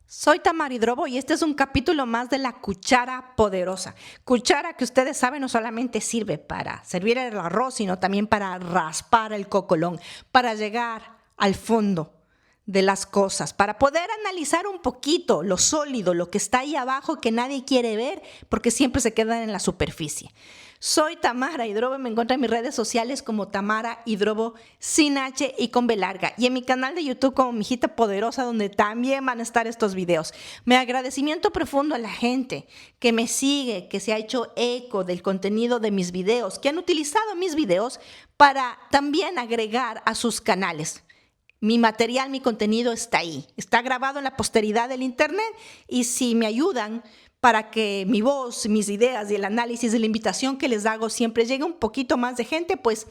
Soy Tamara Hidrobo y este es un capítulo más de la cuchara poderosa. Cuchara que ustedes saben no solamente sirve para servir el arroz, sino también para raspar el cocolón, para llegar al fondo de las cosas, para poder analizar un poquito lo sólido, lo que está ahí abajo que nadie quiere ver porque siempre se queda en la superficie. Soy Tamara Hidrobo, me encuentran en mis redes sociales como Tamara Hidrobo sin H y con B larga, y en mi canal de YouTube como Mi Hijita Poderosa, donde también van a estar estos videos. Mi agradecimiento profundo a la gente que me sigue, que se ha hecho eco del contenido de mis videos, que han utilizado mis videos para también agregar a sus canales. Mi material, mi contenido está ahí, está grabado en la posteridad del internet, y si me ayudan para que mi voz, mis ideas y el análisis de la invitación que les hago siempre llegue un poquito más de gente, pues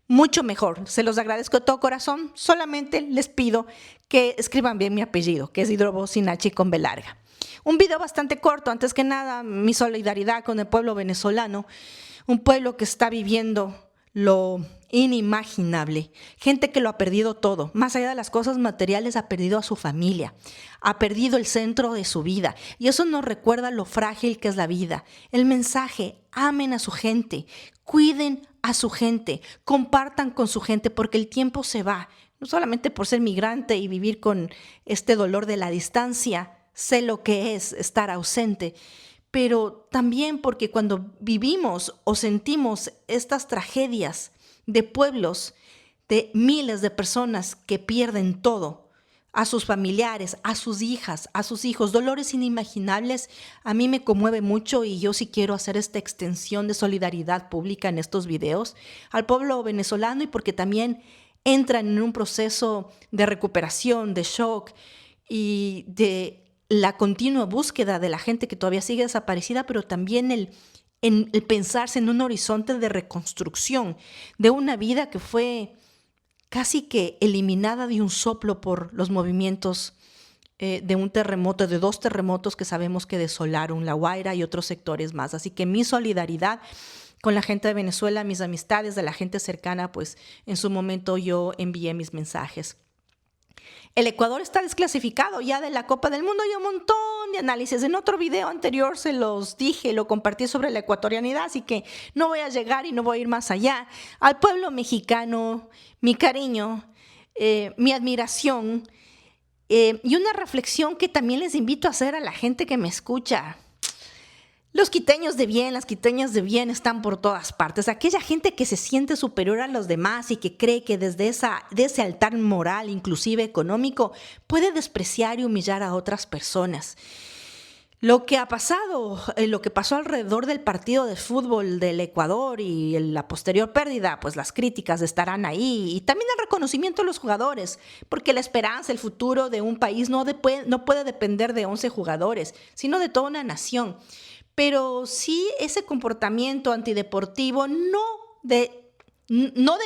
mucho mejor. Se los agradezco de todo corazón. Solamente les pido que escriban bien mi apellido, que es Hidrobo sin H y con B larga. Un video bastante corto. Antes que nada, mi solidaridad con el pueblo venezolano, un pueblo que está viviendo lo inimaginable, gente que lo ha perdido todo, más allá de las cosas materiales, ha perdido a su familia, ha perdido el centro de su vida, y eso nos recuerda lo frágil que es la vida. El mensaje: amen a su gente, cuiden a su gente, compartan con su gente, porque el tiempo se va. No solamente por ser migrante y vivir con este dolor de la distancia, sé lo que es estar ausente, pero también porque cuando vivimos o sentimos estas tragedias de pueblos, de miles de personas que pierden todo, a sus familiares, a sus hijas, a sus hijos, dolores inimaginables, a mí me conmueve mucho, y yo sí quiero hacer esta extensión de solidaridad pública en estos videos al pueblo venezolano, y porque también entran en un proceso de recuperación, de shock y de la continua búsqueda de la gente que todavía sigue desaparecida, pero también el pensarse en un horizonte de reconstrucción de una vida que fue casi que eliminada de un soplo por los movimientos de un terremoto, de dos terremotos que sabemos que desolaron La Guaira y otros sectores más. Así que mi solidaridad con la gente de Venezuela, mis amistades, de la gente cercana, pues en su momento yo envié mis mensajes. El Ecuador está desclasificado ya de la Copa del Mundo. Hay un montón de análisis. En otro video anterior se los dije, lo compartí sobre la ecuatorianidad, así que no voy a llegar y no voy a ir más allá. Al pueblo mexicano, mi cariño, mi admiración, y una reflexión que también les invito a hacer a la gente que me escucha. Los quiteños de bien, las quiteñas de bien están por todas partes. Aquella gente que se siente superior a los demás y que cree que desde ese altar moral, inclusive económico, puede despreciar y humillar a otras personas. Lo que ha pasado, lo que pasó alrededor del partido de fútbol del Ecuador y la posterior pérdida, pues las críticas estarán ahí, y también el reconocimiento de los jugadores, porque la esperanza, el futuro de un país no puede depender de 11 jugadores, sino de toda una nación. Pero sí ese comportamiento antideportivo, no de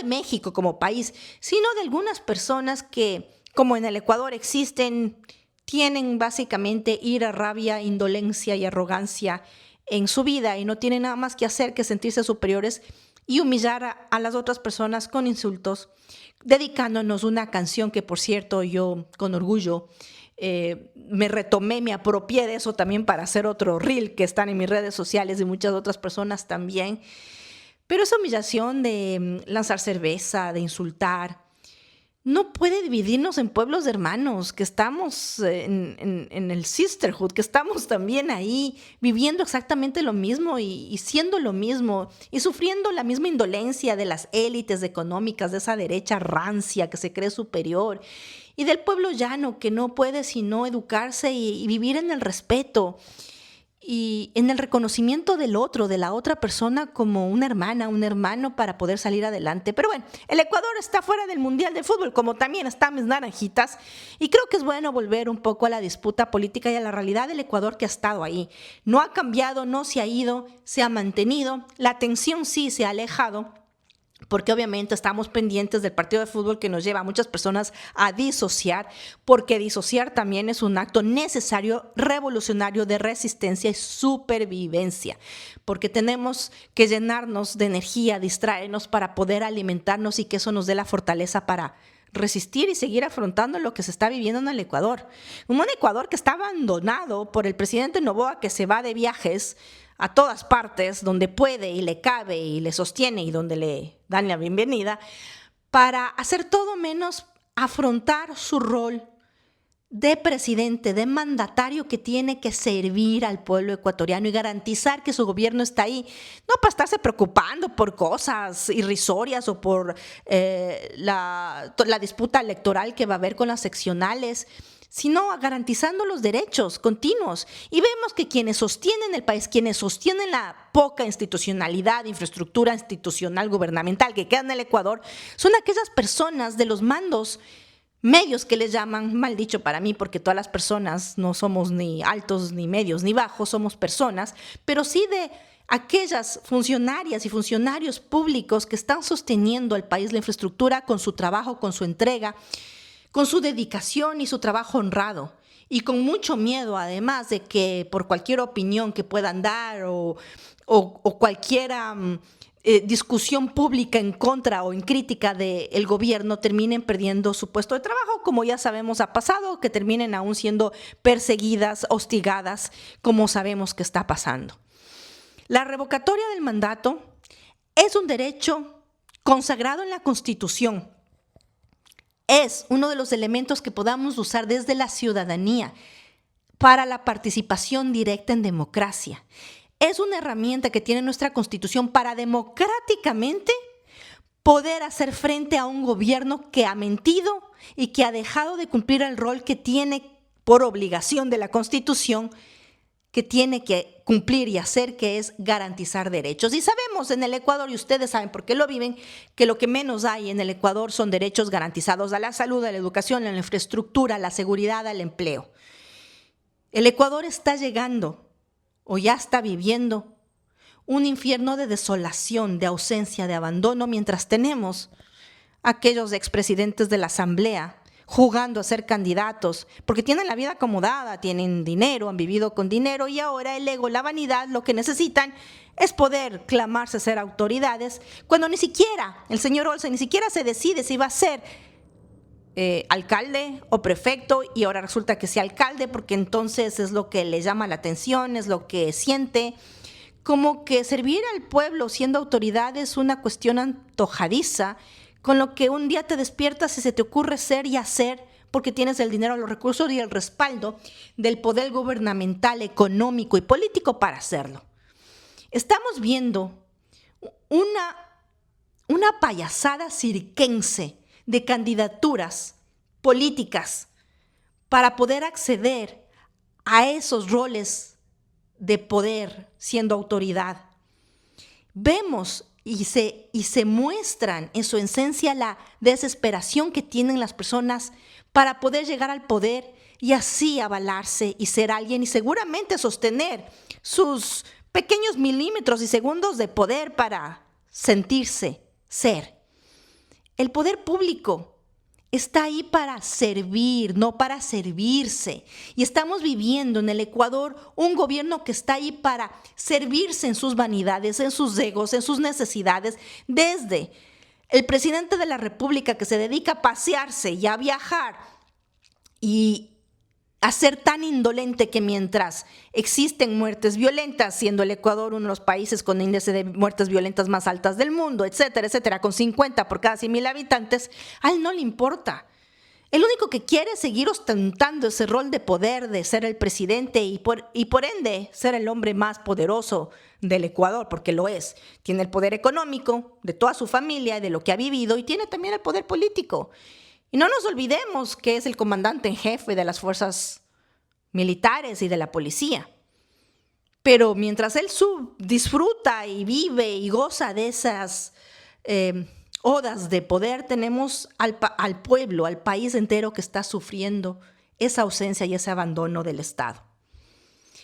México como país, sino de algunas personas que, como en el Ecuador existen, tienen básicamente ira, rabia, indolencia y arrogancia en su vida, y no tienen nada más que hacer que sentirse superiores y humillar a las otras personas con insultos, dedicándonos una canción que, por cierto, yo con orgullo me retomé, me apropié de eso también para hacer otro reel que están en mis redes sociales y muchas otras personas también. Pero esa humillación de lanzar cerveza, de insultar, no puede dividirnos en pueblos de hermanos, que estamos en el sisterhood, que estamos también ahí viviendo exactamente lo mismo y siendo lo mismo y sufriendo la misma indolencia de las élites económicas, de esa derecha rancia que se cree superior, y del pueblo llano que no puede sino educarse y vivir en el respeto y en el reconocimiento del otro, de la otra persona, como una hermana, un hermano, para poder salir adelante. Pero bueno, el Ecuador está fuera del Mundial de Fútbol, como también están mis naranjitas, y creo que es bueno volver un poco a la disputa política y a la realidad del Ecuador, que ha estado ahí. No ha cambiado, no se ha ido, se ha mantenido. La tensión sí se ha alejado, porque obviamente estamos pendientes del partido de fútbol, que nos lleva a muchas personas a disociar, porque disociar también es un acto necesario, revolucionario, de resistencia y supervivencia, porque tenemos que llenarnos de energía, distraernos para poder alimentarnos, y que eso nos dé la fortaleza para resistir y seguir afrontando lo que se está viviendo en el Ecuador. Un Ecuador que está abandonado por el presidente Noboa, que se va de viajes a todas partes donde puede y le cabe y le sostiene y donde le dan la bienvenida, para hacer todo menos afrontar su rol de presidente, de mandatario que tiene que servir al pueblo ecuatoriano y garantizar que su gobierno está ahí, no para estarse preocupando por cosas irrisorias o por la disputa electoral que va a haber con las seccionales, sino garantizando los derechos continuos. Y vemos que quienes sostienen el país, quienes sostienen la poca institucionalidad, infraestructura institucional gubernamental que queda en el Ecuador, son aquellas personas de los mandos medios, que les llaman, mal dicho para mí, porque todas las personas no somos ni altos, ni medios, ni bajos, somos personas, pero sí de aquellas funcionarias y funcionarios públicos que están sosteniendo al país, la infraestructura, con su trabajo, con su entrega, con su dedicación y su trabajo honrado. Y con mucho miedo, además, de que por cualquier opinión que puedan dar o cualquier discusión pública en contra o en crítica del gobierno, terminen perdiendo su puesto de trabajo, como ya sabemos ha pasado, que terminen aún siendo perseguidas, hostigadas, como sabemos que está pasando. La revocatoria del mandato es un derecho consagrado en la Constitución. Es uno de los elementos que podamos usar desde la ciudadanía para la participación directa en democracia. Es una herramienta que tiene nuestra Constitución para democráticamente poder hacer frente a un gobierno que ha mentido y que ha dejado de cumplir el rol que tiene por obligación de la Constitución, que tiene que cumplir y hacer, que es garantizar derechos. Y sabemos en el Ecuador, y ustedes saben por qué lo viven, que lo que menos hay en el Ecuador son derechos garantizados a la salud, a la educación, a la infraestructura, a la seguridad, al empleo. El Ecuador está llegando o ya está viviendo un infierno de desolación, de ausencia, de abandono, mientras tenemos aquellos expresidentes de la Asamblea jugando a ser candidatos, porque tienen la vida acomodada, tienen dinero, han vivido con dinero y ahora el ego, la vanidad, lo que necesitan es poder clamarse ser autoridades, cuando ni siquiera el señor Olsen ni siquiera se decide si va a ser alcalde o prefecto, y ahora resulta que sea alcalde porque entonces es lo que le llama la atención, es lo que siente. Como que servir al pueblo siendo autoridad es una cuestión antojadiza, con lo que un día te despiertas y se te ocurre ser y hacer porque tienes el dinero, los recursos y el respaldo del poder gubernamental, económico y político para hacerlo. Estamos viendo una payasada circense de candidaturas políticas para poder acceder a esos roles de poder siendo autoridad. Vemos y se muestran en su esencia la desesperación que tienen las personas para poder llegar al poder y así avalarse y ser alguien y seguramente sostener sus pequeños milímetros y segundos de poder para sentirse ser. El poder público está ahí para servir, no para servirse. Y estamos viviendo en el Ecuador un gobierno que está ahí para servirse en sus vanidades, en sus egos, en sus necesidades, desde el presidente de la República, que se dedica a pasearse y a viajar y a ser tan indolente que mientras existen muertes violentas, siendo el Ecuador uno de los países con índice de muertes violentas más altas del mundo, etcétera, etcétera, con 50 por cada 100,000 habitantes, a él no le importa. El único que quiere es seguir ostentando ese rol de poder, de ser el presidente y por ende ser el hombre más poderoso del Ecuador, porque lo es. Tiene el poder económico de toda su familia y de lo que ha vivido, y tiene también el poder político. Y no nos olvidemos que es el comandante en jefe de las fuerzas militares y de la policía. Pero mientras él disfruta y vive y goza de esas odas de poder, tenemos al pueblo, al país entero que está sufriendo esa ausencia y ese abandono del Estado.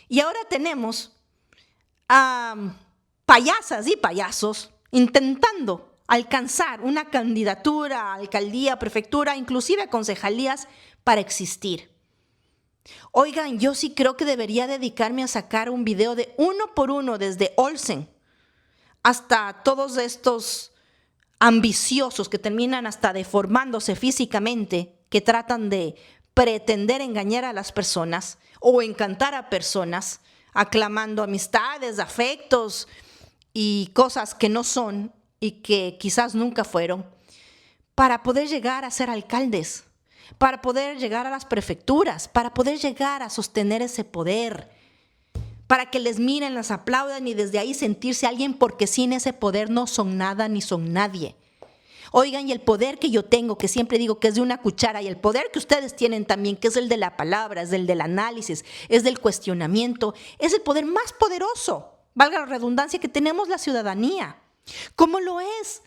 Y ahora tenemos a payasas y payasos intentando alcanzar una candidatura a alcaldía, prefectura, inclusive a concejalías para existir. Oigan, yo sí creo que debería dedicarme a sacar un video de uno por uno, desde Olsen hasta todos estos ambiciosos que terminan hasta deformándose físicamente, que tratan de pretender engañar a las personas o encantar a personas, aclamando amistades, afectos y cosas que no son y que quizás nunca fueron, para poder llegar a ser alcaldes, para poder llegar a las prefecturas, para poder llegar a sostener ese poder, para que les miren, les aplaudan y desde ahí sentirse alguien, porque sin ese poder no son nada ni son nadie. Oigan, y el poder que yo tengo, que siempre digo que es de una cuchara, y el poder que ustedes tienen también, que es el de la palabra, es el del análisis, es del cuestionamiento, es el poder más poderoso, valga la redundancia, que tenemos la ciudadanía. ¿Cómo lo es?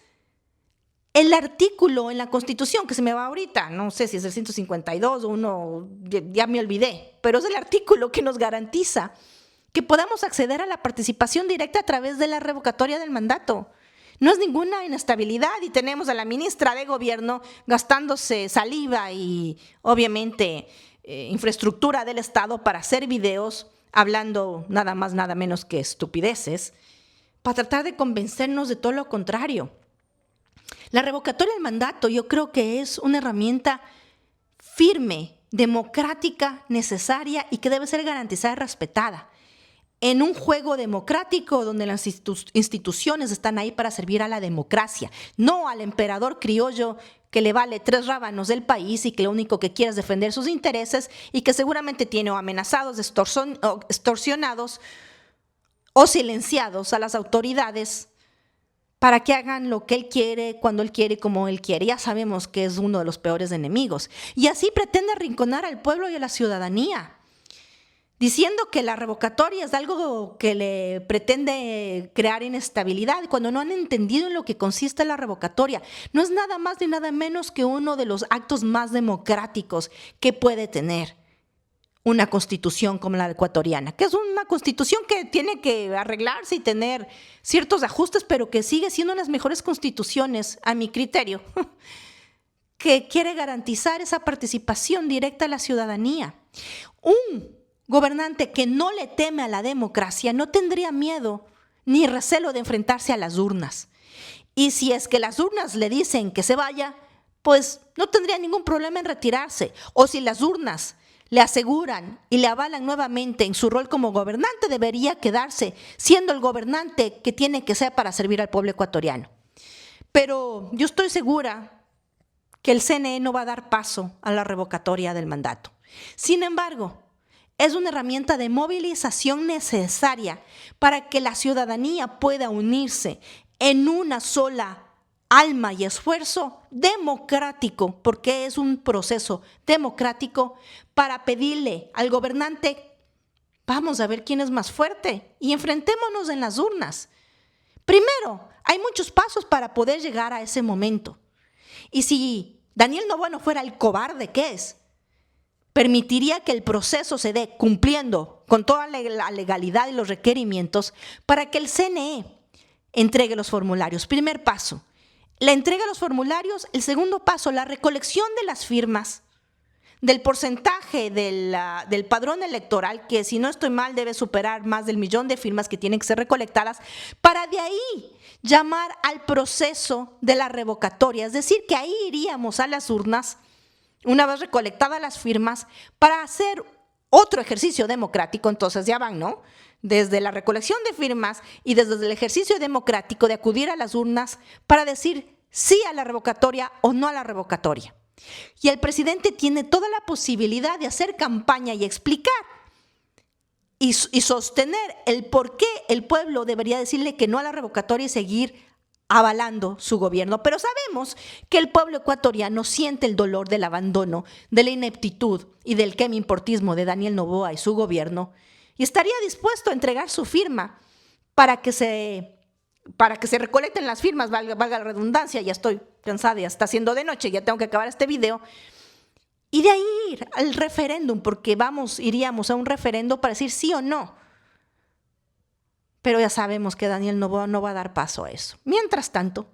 El artículo en la Constitución, que se me va ahorita, no sé si es el 152 o uno, ya me olvidé, pero es el artículo que nos garantiza que podamos acceder a la participación directa a través de la revocatoria del mandato. No es ninguna inestabilidad y tenemos a la ministra de Gobierno gastándose saliva y obviamente infraestructura del Estado para hacer videos hablando nada más, nada menos que estupideces, para tratar de convencernos de todo lo contrario. La revocatoria del mandato yo creo que es una herramienta firme, democrática, necesaria y que debe ser garantizada y respetada. En un juego democrático donde las instituciones están ahí para servir a la democracia, no al emperador criollo que le vale 3 rábanos del país y que lo único que quiere es defender sus intereses y que seguramente tiene o amenazados, extorsionados o silenciados a las autoridades para que hagan lo que él quiere, cuando él quiere, como él quiere. Ya sabemos que es uno de los peores enemigos. Y así pretende arrinconar al pueblo y a la ciudadanía, diciendo que la revocatoria es algo que le pretende crear inestabilidad, cuando no han entendido en lo que consiste la revocatoria. No es nada más ni nada menos que uno de los actos más democráticos que puede tener una constitución como la ecuatoriana, que es una constitución que tiene que arreglarse y tener ciertos ajustes, pero que sigue siendo una de las mejores constituciones, a mi criterio, que quiere garantizar esa participación directa a la ciudadanía. Un gobernante que no le teme a la democracia no tendría miedo ni recelo de enfrentarse a las urnas. Y si es que las urnas le dicen que se vaya, pues no tendría ningún problema en retirarse. O si las urnas le aseguran y le avalan nuevamente en su rol como gobernante, debería quedarse siendo el gobernante que tiene que ser para servir al pueblo ecuatoriano. Pero yo estoy segura que el CNE no va a dar paso a la revocatoria del mandato. Sin embargo, es una herramienta de movilización necesaria para que la ciudadanía pueda unirse en una sola alma y esfuerzo democrático, porque es un proceso democrático, para pedirle al gobernante: vamos a ver quién es más fuerte y enfrentémonos en las urnas. Primero, hay muchos pasos para poder llegar a ese momento. Y si Daniel Noboa no fuera el cobarde que es, permitiría que el proceso se dé cumpliendo con toda la legalidad y los requerimientos para que el CNE entregue los formularios. Primer paso, la entrega de los formularios. El segundo paso, la recolección de las firmas, del porcentaje del padrón electoral, que si no estoy mal debe superar más del 1.000.000 de firmas que tienen que ser recolectadas, para de ahí llamar al proceso de la revocatoria. Es decir, que ahí iríamos a las urnas, una vez recolectadas las firmas, para hacer otro ejercicio democrático. Entonces ya van, ¿no? Desde la recolección de firmas y desde el ejercicio democrático de acudir a las urnas para decir sí a la revocatoria o no a la revocatoria. Y el presidente tiene toda la posibilidad de hacer campaña y explicar y sostener el por qué el pueblo debería decirle que no a la revocatoria y seguir avalando su gobierno. Pero sabemos que el pueblo ecuatoriano siente el dolor del abandono, de la ineptitud y del quemimportismo de Daniel Noboa y su gobierno, y estaría dispuesto a entregar su firma para que se recolecten las firmas, valga la redundancia. Ya estoy cansada, ya está haciendo de noche, ya tengo que acabar este video. Y de ahí ir al referéndum, porque iríamos a un referendo para decir sí o no. Pero ya sabemos que Daniel Noboa no va a dar paso a eso. Mientras tanto,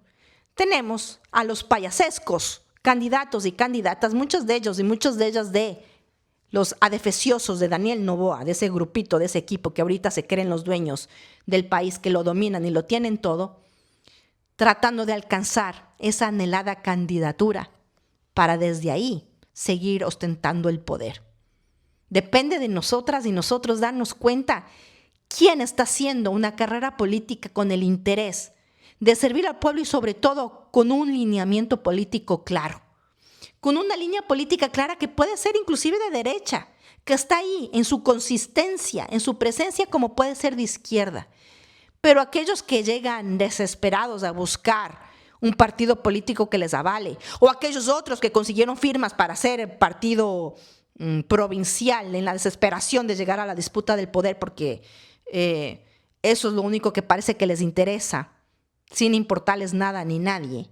tenemos a los payasescos candidatos y candidatas, muchos de ellos y muchas de ellas de los adefesiosos de Daniel Noboa, de ese grupito, de ese equipo que ahorita se creen los dueños del país, que lo dominan y lo tienen todo, tratando de alcanzar esa anhelada candidatura para desde ahí seguir ostentando el poder. Depende de nosotras y nosotros darnos cuenta quién está haciendo una carrera política con el interés de servir al pueblo y sobre todo con un lineamiento político claro. Con una línea política clara que puede ser inclusive de derecha, que está ahí en su consistencia, en su presencia, como puede ser de izquierda. Pero aquellos que llegan desesperados a buscar un partido político que les avale, o aquellos otros que consiguieron firmas para hacer el partido provincial en la desesperación de llegar a la disputa del poder, porque eso es lo único que parece que les interesa, sin importarles nada ni nadie.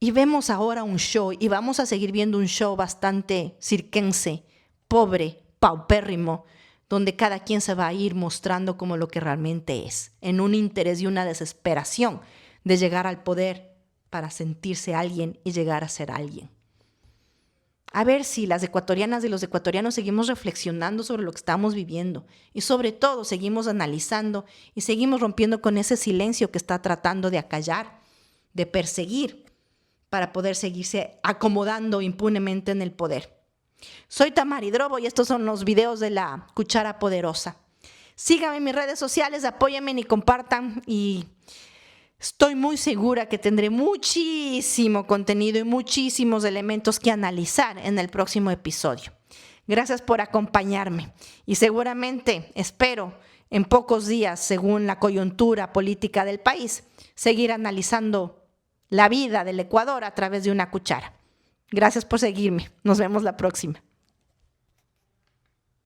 Y vemos ahora un show, y vamos a seguir viendo un show bastante circense, pobre, paupérrimo, donde cada quien se va a ir mostrando como lo que realmente es, en un interés y una desesperación de llegar al poder para sentirse alguien y llegar a ser alguien. A ver si las ecuatorianas y los ecuatorianos seguimos reflexionando sobre lo que estamos viviendo y sobre todo seguimos analizando y seguimos rompiendo con ese silencio que está tratando de acallar, de perseguir, para poder seguirse acomodando impunemente en el poder. Soy Tamara Drobo y estos son los videos de la Cuchara Poderosa. Síganme en mis redes sociales, apóyenme y compartan, y estoy muy segura que tendré muchísimo contenido y muchísimos elementos que analizar en el próximo episodio. Gracias por acompañarme y seguramente, espero, en pocos días, según la coyuntura política del país, seguir analizando la vida del Ecuador a través de una cuchara. Gracias por seguirme. Nos vemos la próxima.